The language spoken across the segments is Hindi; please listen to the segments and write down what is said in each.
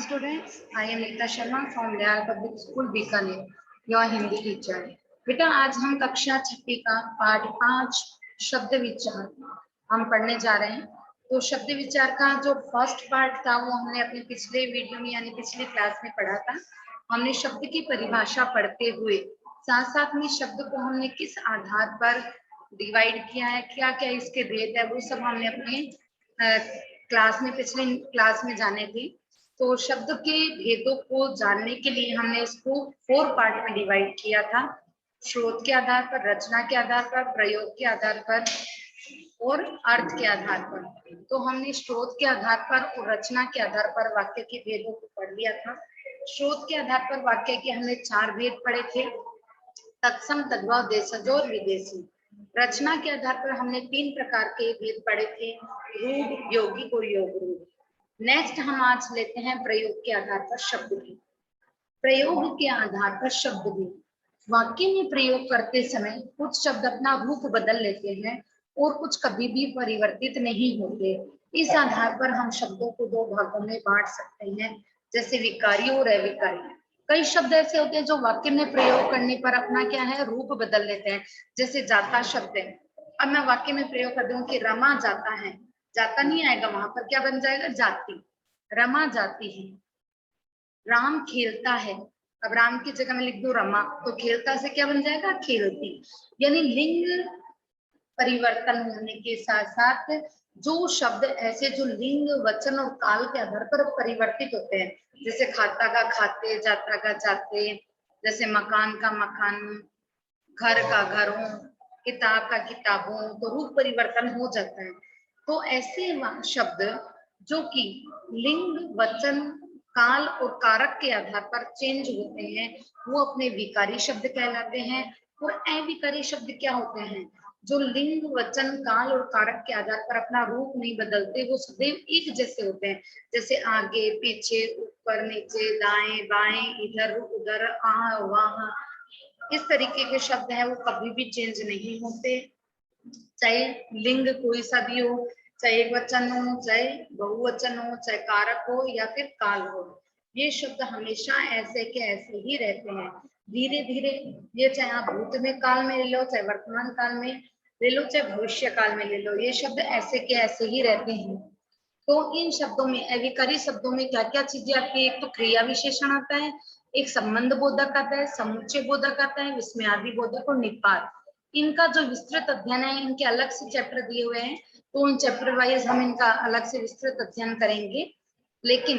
students, I am Neeta Sharma from Dayal Public School, Bikaner, your Hindi teacher. बेटा आज हम कक्षा 6 का पाठ 5 शब्द विचार हम पढ़ने जा रहे हैं। तो शब्द विचार का जो फर्स्ट पार्ट था वो हमने अपने पिछले वीडियो में यानी पिछले क्लास में पढ़ा था। हमने शब्द की परिभाषा पढ़ते हुए साथ साथ में शब्द को हमने किस आधार पर डिवाइड किया है, क्या क्या इसके भेद है, वो सब हमने अपने क्लास में पिछले क्लास में जाने थे। तो शब्द के भेदों को जानने के लिए हमने इसको 4 पार्ट में डिवाइड किया था। स्रोत के आधार पर, रचना के आधार पर, प्रयोग के आधार पर और अर्थ के आधार पर। तो हमने स्रोत के आधार पर और रचना के आधार पर वाक्य के भेदों को पढ़ लिया था। स्रोत के आधार पर वाक्य के हमने 4 भेद पढ़े थे, तत्सम, तद्भव, देशज और विदेशी। रचना के आधार पर हमने 3 प्रकार के भेद पढ़े थे, रूढ़, यौगिक और योग रूढ़। नेक्स्ट हम आज लेते हैं प्रयोग के आधार पर शब्द भेद। प्रयोग के आधार पर शब्द भेद, वाक्य में प्रयोग करते समय कुछ शब्द अपना रूप बदल लेते हैं और कुछ कभी भी परिवर्तित नहीं होते। इस आधार पर हम शब्दों को 2 भागों में बांट सकते हैं, जैसे विकारी और अविकारी। कई शब्द ऐसे होते हैं जो वाक्य में प्रयोग करने पर अपना क्या है, रूप बदल लेते हैं। जैसे जाता शब्द है, अब मैं वाक्य में प्रयोग कर दूं कि रमा जाता है, जाता नहीं आएगा, वहां पर क्या बन जाएगा, जाती। रमा जाती है। राम खेलता है, अब राम की जगह में लिख दूं रमा, तो खेलता से क्या बन जाएगा, खेलती। यानी लिंग परिवर्तन होने के साथ साथ जो शब्द ऐसे जो लिंग, वचन और काल के आधार पर परिवर्तित होते हैं, जैसे खाता का खाते, जाता का जाते, जैसे मकान का मकान, घर का घरों, किताब का किताबों, तो रूप परिवर्तन हो जाता है। तो ऐसे शब्द जो कि लिंग, वचन, काल और कारक के आधार पर चेंज होते हैं वो अपने विकारी शब्द कहलाते हैं। और अविकारी शब्द क्या होते हैं, जो लिंग, वचन, काल और कारक के आधार पर अपना रूप नहीं बदलते, वो सदैव एक जैसे होते हैं। जैसे आगे, पीछे, ऊपर, नीचे, दाएं, बाएं, इधर उधर, आ, वहां, इस तरीके के शब्द हैं वो कभी भी चेंज नहीं होते। चाहे लिंग कोई सा भी हो, चाहे एक वचन हो, चाहे बहुवचन हो, चाहे कारक हो या फिर काल हो, ये शब्द हमेशा ऐसे के ऐसे ही रहते हैं। धीरे धीरे ये चाहे आप भूत में काल में ले लो, चाहे वर्तमान काल में ले लो, चाहे भविष्य काल में ले लो, ये शब्द ऐसे के ऐसे ही रहते हैं। तो इन शब्दों में, अविकारी शब्दों में क्या क्या चीजें आती है, एक तो क्रिया विशेषण आता है, एक संबंध बोधक आता है, समुच्चय बोधक आता है, विस्मयादि बोधक और निपात। इनका जो विस्तृत अध्ययन है, इनके अलग से चैप्टर दिए हुए हैं, तो उन चैप्टर वाइज हम इनका अलग से विस्तृत अध्ययन करेंगे। लेकिन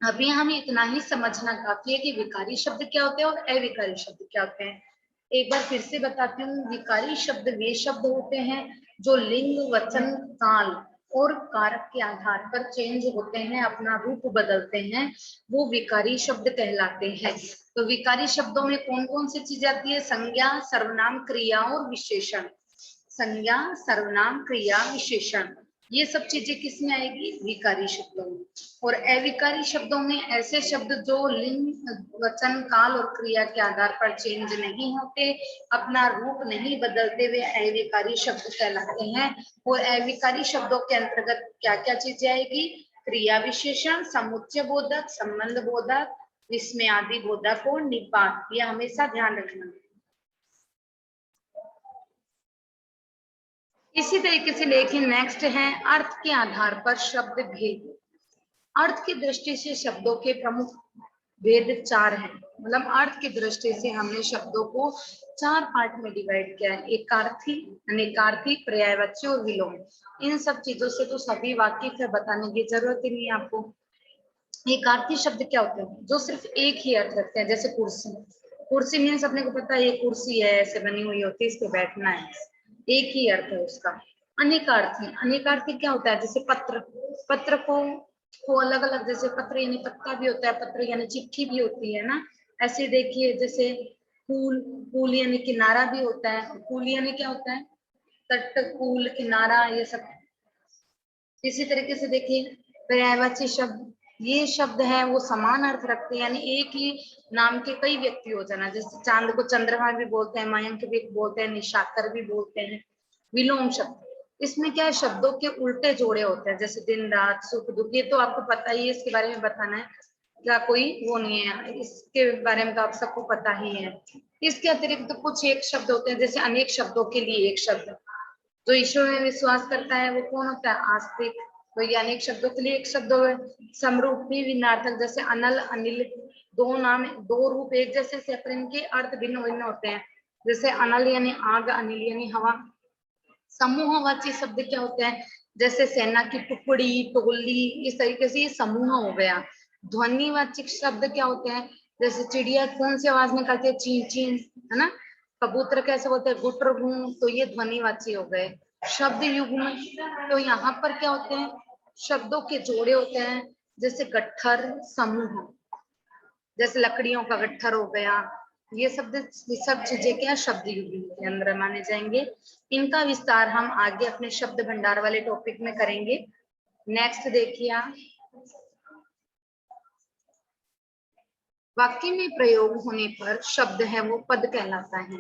अभी हमें इतना ही समझना काफी है कि विकारी शब्द क्या होते हैं और अविकारी शब्द क्या होते हैं। एक बार फिर से बताती हूँ, विकारी शब्द वे शब्द होते हैं जो लिंग, वचन, काल और कारक के आधार पर चेंज होते हैं, अपना रूप बदलते हैं, वो विकारी शब्द कहलाते हैं। तो विकारी शब्दों में कौन कौन सी चीजें आती है, संज्ञा, सर्वनाम, क्रिया और विशेषण। संज्ञा, सर्वनाम, क्रिया, विशेषण, ये सब चीजें किसमें आएगी, विकारी शब्दों में। और अविकारी शब्दों में ऐसे शब्द जो लिंग, वचन, काल और क्रिया के आधार पर चेंज नहीं होते, अपना रूप नहीं बदलते, वे अविकारी शब्द कहलाते हैं। और अविकारी शब्दों के अंतर्गत क्या क्या चीजें आएगी, क्रिया विशेषण, समुच्चय बोधक, संबंध बोधक, विस्मयादि बोधक और निपात। ये हमेशा ध्यान रखना। इसी तरीके से देखिए, नेक्स्ट है अर्थ के आधार पर शब्द भेद। अर्थ की दृष्टि से शब्दों के प्रमुख भेद 4 हैं। मतलब अर्थ की दृष्टि से हमने शब्दों को 4 पार्ट में डिवाइड किया है, एकार्थी, अनेकार्थी, पर्यायवाची और विलोम। इन सब चीजों से तो सभी वाकिफ है, बताने की जरूरत ही नहीं है आपको। एकार्थी शब्द क्या होते हैं, जो सिर्फ एक ही अर्थ रखते हैं, जैसे कुर्सी। कुर्सी मीन्स अपने को पता है ये कुर्सी है, ऐसे बनी हुई होती है, इस पे बैठना है, एक ही अर्थ है उसका। अनेकार्थी, अनेकार्थी क्या होता है, जैसे पत्र, पत्र को अलग अलग, जैसे पत्र यानी पत्ता भी होता है, पत्र यानी चिट्ठी भी होती है ना। ऐसे देखिए, जैसे पुल, पुल यानी किनारा भी होता है, पुल यानी क्या होता है, तट, पुल, किनारा, ये सब। इसी तरीके से देखिए पर्यायवाची शब्द, ये शब्द है वो समान अर्थ रखते हैं, यानी एक ही नाम के कई व्यक्ति हो जाना, जैसे चांद को चंद्रमा भी बोलते हैं, मयंक भी बोलते हैं, निशाकर भी बोलते हैं। विलोम शब्द, इसमें क्या है, शब्दों के उल्टे जोड़े होते हैं, जैसे दिन रात सुख दुख, ये तो आपको पता ही है, इसके बारे में बताना है क्या कोई वो नहीं है, इसके बारे में तो आप सबको पता ही है। इसके अतिरिक्त तो कुछ एक शब्द होते हैं, जैसे अनेक शब्दों के लिए एक शब्द। जो ईश्वर में विश्वास करता है वो कौन होता है, आस्तिक। तो ये अनेक शब्दों के लिए एक शब्द हो गए। समरूपी विनार्थक, जैसे अनल अनिल, दो नाम दो रूप एक जैसे से, पर इनके अर्थ भिन्न भिन्न होते हैं। जैसे अनल यानी आग, अनिल यानी हवा। समूहवाची शब्द क्या होते हैं, जैसे सेना की टुकड़ी, टोली, इस तरीके से ये समूह हो गया। ध्वनिवाचक शब्द क्या होते हैं, जैसे चिड़िया कौन सी आवाज निकालती है, चीं चीं, है ना। कबूतर कैसे बोलते हैं, गुटर गूं, तो ये ध्वनिवाची हो गए। शब्द युग्म, तो यहाँ पर क्या होते हैं, शब्दों के जोड़े होते हैं, जैसे गट्ठर समूह, जैसे लकड़ियों का गट्ठर हो गया। ये सब चीजें क्या शब्द युग्म के अंदर माने जाएंगे। इनका विस्तार हम आगे अपने शब्द भंडार वाले टॉपिक में करेंगे। नेक्स्ट देखिए आप, वाक्य में प्रयोग होने पर शब्द है वो पद कहलाता है।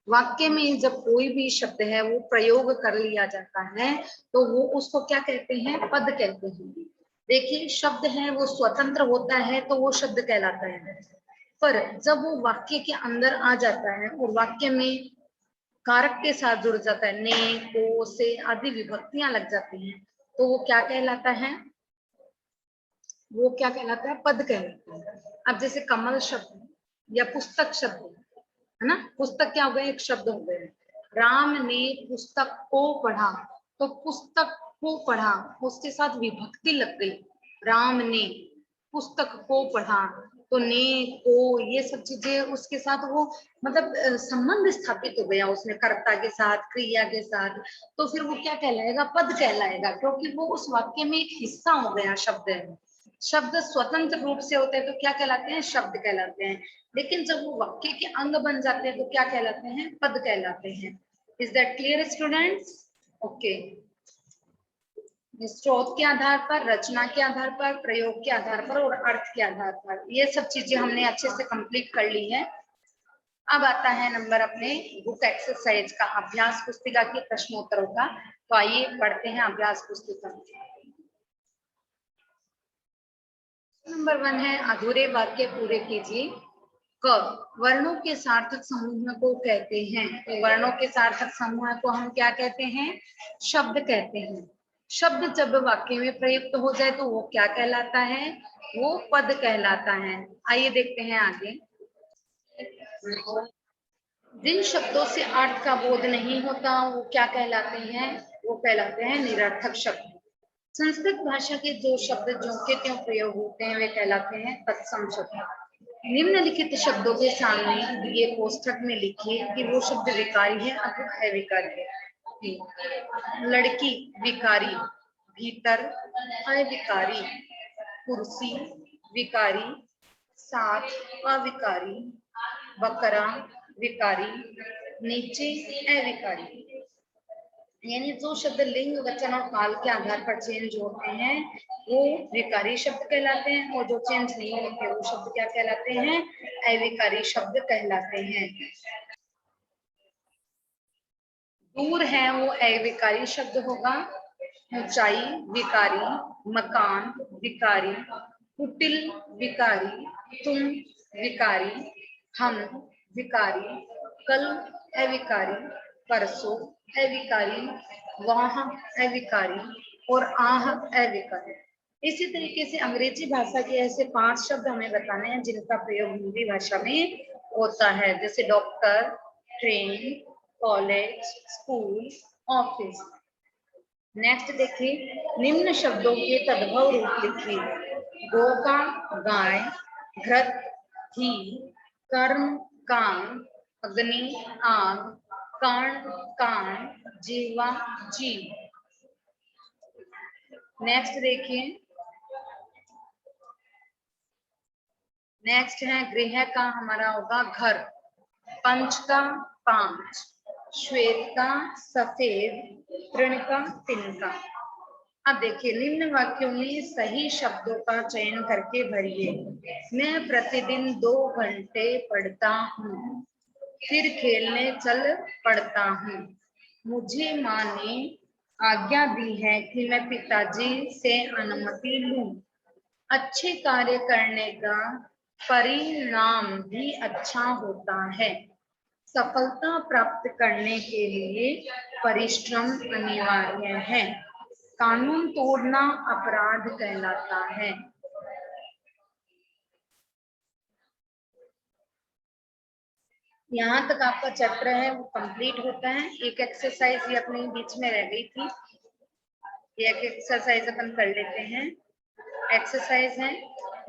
वाक्य में जब कोई भी शब्द है वो प्रयोग कर लिया जाता है तो वो उसको क्या कहते हैं, पद कहते हैं। देखिए शब्द है वो स्वतंत्र होता है तो वो शब्द कहलाता है, पर जब वो वाक्य के अंदर आ जाता है और वाक्य में कारक के साथ जुड़ जाता है, ने, को, से आदि विभक्तियां लग जाती हैं, तो वो क्या कहलाता है, वो क्या कहलाता है, पद कहलाता है। अब जैसे कमल शब्द या पुस्तक शब्द है ना, पुस्तक क्या हो गया, एक शब्द हो गया। राम ने पुस्तक को पढ़ा, तो पुस्तक को पढ़ा, उसके साथ विभक्ति लग गई। राम ने पुस्तक को पढ़ा, तो ने को ये सब चीजें उसके साथ वो मतलब संबंध स्थापित हो गया उसमें, कर्ता के साथ क्रिया के साथ, तो फिर वो क्या कहलाएगा, पद कहलाएगा, क्योंकि वो उस वाक्य में एक हिस्सा हो गया शब्द है। शब्द स्वतंत्र रूप से होते हैं तो क्या कहलाते हैं, शब्द कहलाते हैं। लेकिन जब वो वाक्य के अंग बन जाते हैं तो क्या कहलाते हैं, पद कहलाते हैं। Is that clear students? Okay. स्रोत के आधार पर, रचना के आधार पर, प्रयोग के आधार पर और अर्थ के आधार पर, ये सब चीजें हमने अच्छे से कंप्लीट कर ली है। अब आता है नंबर अपने बुक एक्सरसाइज का, अभ्यास पुस्तिका के प्रश्नोत्तरों का। तो आइए पढ़ते हैं अभ्यास पुस्तिका। नंबर 1 है, अधूरे वाक्य पूरे कीजिए। क, वर्णों के सार्थक समूह को कहते हैं, तो वर्णों के सार्थक समूह को हम क्या कहते हैं, शब्द कहते हैं। शब्द जब वाक्य में प्रयुक्त हो जाए तो वो क्या कहलाता है, वो पद कहलाता है। आइए देखते हैं आगे। जिन शब्दों से अर्थ का बोध नहीं होता वो क्या कहलाते हैं, वो कहलाते हैं निरर्थक शब्द। संस्कृत भाषा के जो शब्द जो के त्यों प्रयोग होते हैं वे कहलाते हैं तत्सम शब्द। निम्नलिखित शब्दों के सामने दिए कोष्ठक में लिखिए कि वो शब्द विकारी है अथवा अविकारी है। लड़की विकारी, भीतर अविकारी, कुर्सी विकारी, साथ अविकारी, बकरा विकारी, नीचे अविकारी। यानी जो शब्द लिंग वचन और काल के आधार पर चेंज होते हैं वो विकारी शब्द कहलाते हैं, और जो चेंज नहीं होते वो शब्द क्या कहलाते हैं, अविकारी शब्द कहलाते हैं। दूर है वो अविकारी शब्द होगा। ऊंचाई विकारी, मकान विकारी, कुटिल विकारी, तुम विकारी, हम विकारी, कल अविकारी, परसों अविकारी, वहां अविकारी और आह अविकारी। इसी तरीके से अंग्रेजी भाषा के ऐसे 5 शब्द हमें बताने हैं जिनका प्रयोग हिंदी भाषा में होता है, जैसे doctor, train, college, school, office. Next देखिए, निम्न शब्दों के तद्भव रूप लिखिए। गो का गाय, घृत घी, कर्म काम, अग्नि आग, कर्ण कान, जीवा जीव। नेक्स्ट देखिए, नेक्स्ट है गृह का हमारा होगा घर, पंच का 5, श्वेत का सफेद, तृण का 3 का। अब देखिए, निम्न वाक्यों में सही शब्दों का चयन करके भरिए। मैं प्रतिदिन 2 घंटे पढ़ता हूँ, फिर खेलने चल पड़ता हूँ, मुझे माँ ने आज्ञा दी है कि मैं पिताजी से अनुमति लूं। अच्छे कार्य करने का परिणाम भी अच्छा होता है। सफलता प्राप्त करने के लिए परिश्रम अनिवार्य है। कानून तोड़ना अपराध कहलाता है। यहाँ तक आपका चैप्टर है वो कंप्लीट होता है। एक एक्सरसाइज ये अपने बीच में रह गई थी, ये एक एक्सरसाइज अपन कर लेते हैं। एक्सरसाइज है,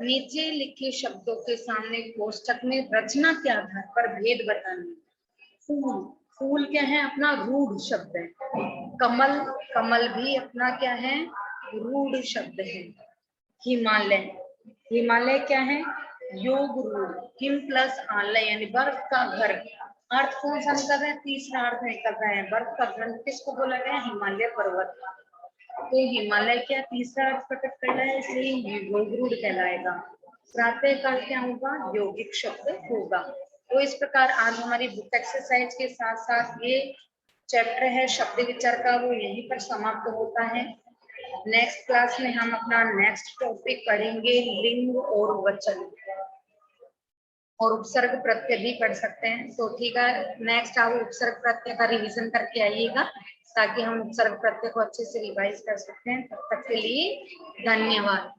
नीचे लिखे शब्दों के सामने कोष्ठक में रचना के आधार पर भेद बताना। फूल, फूल क्या है? अपना रूढ़ शब्द है। कमल, कमल भी अपना क्या है? रूढ़ शब्द है। हिमालय, हिमालय क्या है? योग रूढ़। हिम प्लस आलय यानी बर्फ का घर। अर्थ कौन सा निकल रहा है? तीसरा अर्थ निकल रहा है। बर्फ का घर किसको बोला गया? हिमालय पर्वत। तो हिमालय क्या तीसरा अर्थ प्रकट कर रहा है, इसलिए योग रूढ़ कहलाएगा। प्रातः काल क्या होगा? यौगिक शब्द होगा। तो इस प्रकार आज हमारी बुक एक्सरसाइज के साथ साथ ये चैप्टर है शब्द विचार का, वो यहीं पर समाप्त होता है। नेक्स्ट क्लास में हम अपना नेक्स्ट टॉपिक पढ़ेंगे लिंग और वचन और उपसर्ग प्रत्यय भी पढ़ सकते हैं। तो ठीक है, नेक्स्ट आप उपसर्ग प्रत्यय का रिवीजन करके आइएगा ताकि हम उपसर्ग प्रत्यय को अच्छे से रिवाइज कर सकते हैं। तब तक के लिए धन्यवाद।